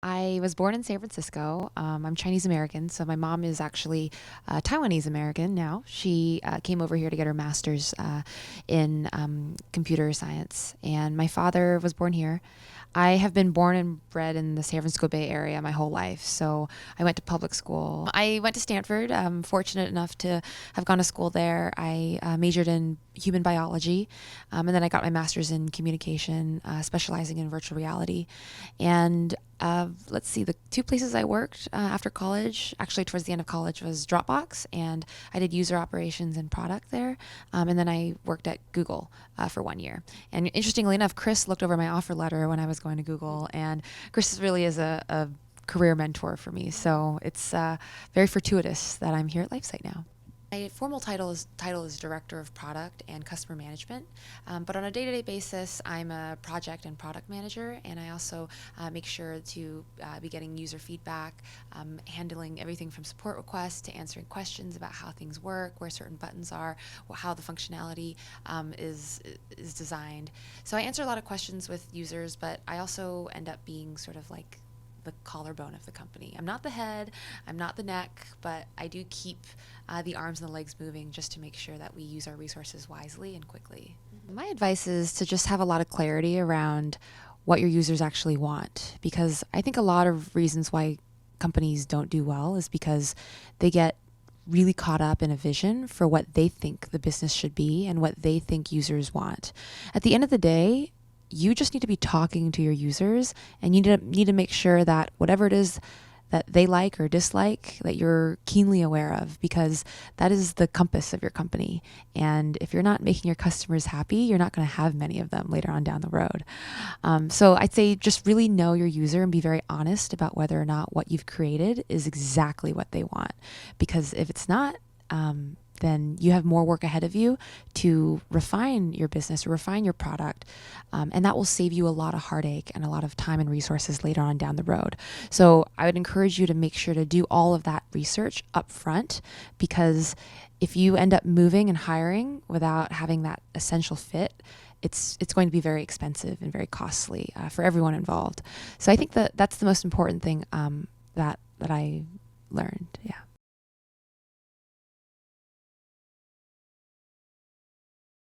I was born in San Francisco. I'm Chinese American, so my mom is actually Taiwanese American now. She came over here to get her master's in computer science, and my father was born here. I have been born and bred in the San Francisco Bay Area my whole life, so I went to public school. I went to Stanford. I'm fortunate enough to have gone to school there. I majored in human biology, and then I got my master's in communication, specializing in virtual reality. And let's see, the two places I worked after college, actually towards the end of college, was Dropbox, and I did user operations and product there. And then I worked at Google for 1 year. And interestingly enough, Chris looked over my offer letter when I was going to Google, and Chris really is a career mentor for me. So it's very fortuitous that I'm here at LifeSite now. My formal title is Director of Product and Customer Management, but on a day-to-day basis, I'm a project and product manager, and I also make sure to be getting user feedback, handling everything from support requests to answering questions about how things work, where certain buttons are, how the functionality is designed. So I answer a lot of questions with users, but I also end up being sort of like the collarbone of the company. I'm not the head, I'm not the neck, but I do keep the arms and the legs moving just to make sure that we use our resources wisely and quickly. My advice is to just have a lot of clarity around what your users actually want, because I think a lot of reasons why companies don't do well is because they get really caught up in a vision for what they think the business should be and what they think users want. At the end of the day, you just need to be talking to your users, and you need to make sure that whatever it is that they like or dislike, that you're keenly aware of, because that is the compass of your company. And if you're not making your customers happy, you're not going to have many of them later on down the road. So I'd say just really know your user and be very honest about whether or not what you've created is exactly what they want. Because if it's not, then you have more work ahead of you to refine your business or refine your product. And that will save you a lot of heartache and a lot of time and resources later on down the road. So I would encourage you to make sure to do all of that research up front, because if you end up moving and hiring without having that essential fit, it's going to be very expensive and very costly for everyone involved. So I think that that's the most important thing that I learned. Yeah.